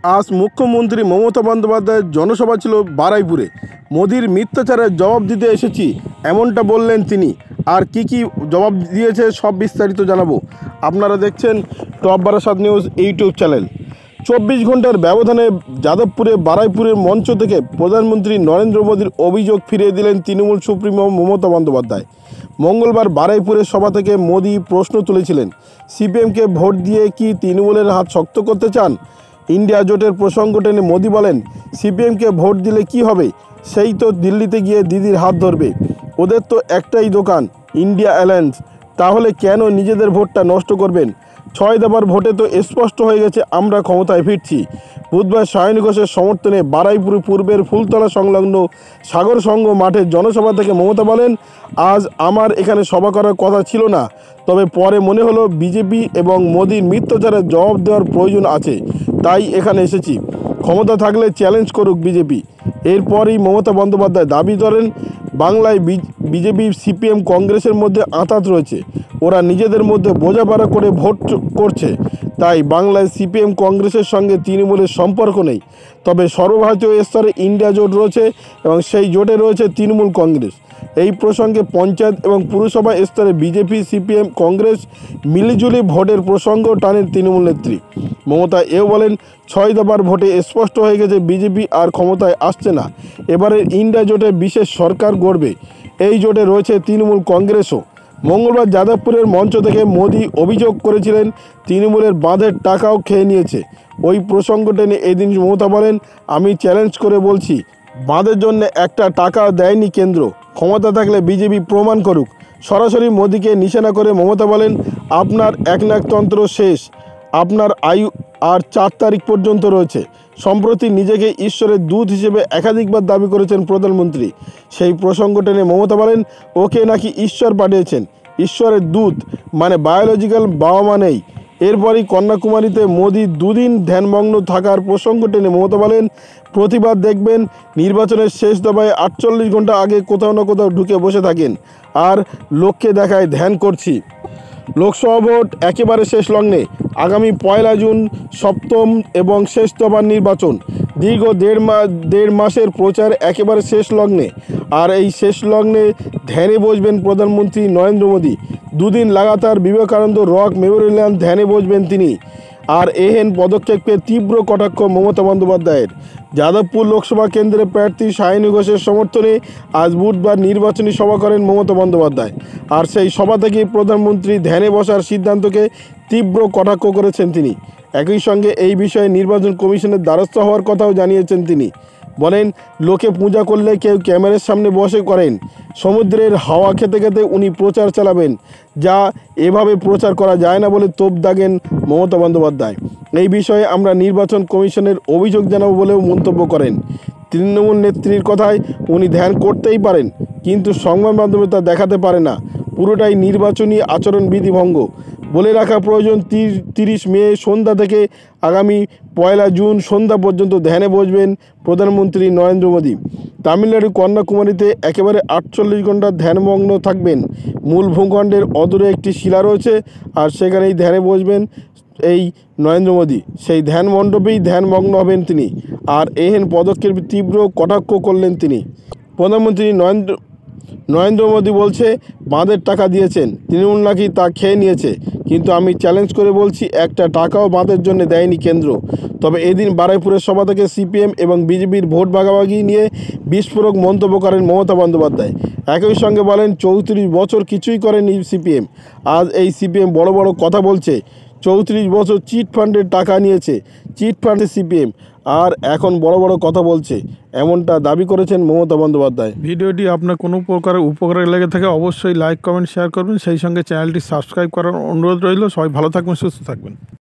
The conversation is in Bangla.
আজ মুখ্যমন্ত্রী মমতা বন্দ্যোপাধ্যায়ের জনসভা ছিল বারুইপুরে। মোদির মিথ্যাচারের জবাব দিতে এসেছি এমনটা বললেন তিনি। আর কি জবাব দিয়েছে সব বিস্তারিত জানাবো। আপনারা দেখছেন top Barasat news YouTube channel. 24 ঘন্টার ব্যবধানে যাদবপুরে বারুইপুরের মঞ্চ থেকে প্রধানমন্ত্রী নরেন্দ্র মোদীর অভিযোগ ফিরিয়ে দিলেন তৃণমূল সুপ্রিমো মমতা বন্দ্যোপাধ্যায়। মঙ্গলবার বারুইপুরের সভা থেকে মোদী প্রশ্ন তুলেছিলেন, সিপিএমকে ভোট দিয়ে কি তৃণমূলের হাত শক্ত করতে চান? ইন্ডিয়া জোটের প্রসঙ্গ টেনে মোদী বলেন, সিপিএমকে ভোট দিলে কি হবে? সেই তো দিল্লিতে গিয়ে দিদির হাত ধরবে। ওদের তো একটাই দোকান, ইন্ডিয়া অ্যালায়েন্স। তাহলে কেন নিজেদের ভোটটা নষ্ট করবেন? 6 দফার ভোটে তো স্পষ্ট হয়ে গেছে আমরা ক্ষমতায় ফিরছি। বুধবার সায়নী ঘোষের সমর্থনে বারুইপুর পূর্বের ফুলতলা সংলগ্ন সাগর সংঘ মাঠে জনসভা থেকে মমতা বলেন, আজ আমার এখানে সভা করার কথা ছিল না, তবে পরে মনে হলো বিজেপি এবং মোদির মিথ্যাচারের জবাব দেওয়ার প্রয়োজন আছে, তাই এখানে এসেছি। ক্ষমতা থাকলে চ্যালেঞ্জ করুক বিজেপি। এরপরই মমতা বন্দ্যোপাধ্যায় দাবি করেন, বাংলায় বিজেপি সিপিএম কংগ্রেসের মধ্যে আঁতাত রয়েছে। ওরা নিজেদের মধ্যে বোঝাপড়া করে ভোট করছে, তাই বাংলায় সিপিএম কংগ্রেসের সঙ্গে তৃণমূলের সম্পর্ক নেই। তবে সর্বভারতীয় স্তরে ইন্ডিয়া জোট রয়েছে এবং সেই জোটে রয়েছে তৃণমূল কংগ্রেস। এই প্রসঙ্গে পঞ্চায়েত এবং পুরসভা স্তরে বিজেপি সিপিএম কংগ্রেস মিলিজুলি ভোটের প্রসঙ্গ টানেন তৃণমূল নেত্রী। মমতা এও বলেন, 6 দফার ভোটে স্পষ্ট হয়ে গেছে বিজেপি আর ক্ষমতায় আসছে না। এবারের ইন্ডিয়া জোটে বিশেষ সরকার গড়বে। এই জোটে রয়েছে তৃণমূল কংগ্রেসও। মঙ্গলবার যাদবপুরের মঞ্চ থেকে মোদী অভিযোগ করেছিলেন, তৃণমূলের বাঁধের টাকাও খেয়ে নিয়েছে। ওই প্রসঙ্গ টেনে এদিন মমতা বলেন, আমি চ্যালেঞ্জ করে বলছি, বাঁধের জন্য একটা টাকাও দেয়নি কেন্দ্র। ক্ষমতা থাকলে বিজেপি প্রমাণ করুক। সরাসরি মোদীকে নিশানা করে মমতা বলেন, আপনার একনায়কতন্ত্র শেষ, আপনার আয়ু আর 4 তারিখ পর্যন্ত রয়েছে। সম্প্রতি নিজেকে ঈশ্বরের দূত হিসেবে একাধিকবার দাবি করেছেন প্রধানমন্ত্রী। সেই প্রসঙ্গ টেনে মমতা বলেন, ওকে নাকি ঈশ্বর পাঠিয়েছেন। ঈশ্বরের দূত মানে বায়োলজিক্যাল বাবা মা নেই। এরপরই কন্যাকুমারীতে মোদী 2 দিন ধ্যানমগ্ন থাকার প্রসঙ্গ টেনে মমতা বলেন, প্রতিবার দেখবেন নির্বাচনের শেষ দফায় 48 ঘন্টা আগে কোথাও না কোথাও ঢুকে বসে থাকেন আর লোককে দেখায় ধ্যান করছি। লোকসভা ভোট একেবারে শেষ লগ্নে। আগামী 1 জুন 7ম এবং শেষ দফার নির্বাচন। দীর্ঘ দেড় মাসের প্রচার একেবারে শেষ লগ্নে। আর এই শেষ লগ্নে ধ্যানে বসবেন প্রধানমন্ত্রী নরেন্দ্র মোদী। 2 দিন লাগাতার বিবেকানন্দ রক মেমোরিয়াল ধ্যানে বসবেন তিনি। আর এহেন পদক্ষেপকে তীব্র কটাক্ষ মমতা বন্দ্যোপাধ্যায়ের। যাদবপুর লোকসভা কেন্দ্রের প্রার্থী সায়নী ঘোষের সমর্থনে আজ বুধবার নির্বাচনী সভা করেন মমতা বন্দ্যোপাধ্যায়। আর সেই সভা থেকেই প্রধানমন্ত্রী ধ্যানে বসার সিদ্ধান্তকে তীব্র কটাক্ষ করেছেন তিনি। একই সঙ্গে এই বিষয়ে নির্বাচন কমিশনের দ্বারস্থ হওয়ার কথাও জানিয়েছেন তিনি। বলেন, লোকে পূজা করলে কেউ ক্যামেরার সামনে বসে করেন, সমুদ্রের হাওয়া খেতে খেতে উনি প্রচার চালাবেন, যা এভাবে প্রচার করা যায় না বলে তোপ দাগেন মমতা বন্দ্যোপাধ্যায়। এই বিষয়ে আমরা নির্বাচন কমিশনের অভিযোগ জানাবো বলেও মন্তব্য করেন। তৃণমূল নেত্রীর কথায় উনি ধ্যান করতেই পারেন, কিন্তু সংবাদ মাধ্যমে তা দেখাতে পারে না। পুরোটাই নির্বাচনী আচরণবিধি ভঙ্গ। বলে রাখা প্রয়োজন, 30 মে সন্ধ্যা থেকে আগামী 1 জুন সন্ধ্যা পর্যন্ত ধ্যানে বসবেন প্রধানমন্ত্রী নরেন্দ্র মোদী। তামিলনাড়ু কন্যাকুমারীতে একেবারে 48 ঘন্টা ধ্যানমগ্ন থাকবেন। মূল ভূখণ্ডের অদূরে একটি শিলা রয়েছে, আর সেখানেই ধ্যানে বসবেন এই নরেন্দ্র মোদী। সেই ধ্যান মণ্ডপেই ধ্যানমগ্ন হবেন তিনি। আর এহেন পদক্ষেপ তীব্র কটাক্ষ করলেন তিনি। প্রধানমন্ত্রী নরেন্দ্র মোদী বলছে, বাঁধের টাকা দিয়েছেন, তৃণমূল নাকি তা খেয়ে নিয়েছে। কিন্তু আমি চ্যালেঞ্জ করে বলছি, একটা টাকাও বাঁধের জন্য দেয়নি কেন্দ্র। তবে এদিন বারুইপুরের সভা থেকে সিপিএম এবং বিজেপির ভোট ভাগাভাগি নিয়ে বিস্ফোরক মন্তব্য করেন মমতা বন্দ্যোপাধ্যায়। একই সঙ্গে বলেন, 34 বছর কিছুই করেনি সিপিএম। আজ এই সিপিএম বড় বড় কথা বলছে। 34 বছর চিট ফান্ডের টাকা নিয়েছে, চিট ফান্ডে সিপিএম, আর এখন বড় বড় কথা বলছে, এমনটা দাবি করেছেন মমতা বন্দ্যোপাধ্যায়। ভিডিওটি আপনার কোনো প্রকার উপকারে লেগে থাকে অবশ্যই লাইক, কমেন্ট, শেয়ার করবেন। সেই সঙ্গে চ্যানেলটি সাবস্ক্রাইব করার অনুরোধ রইল। সবাই ভালো থাকবেন, সুস্থ থাকবেন।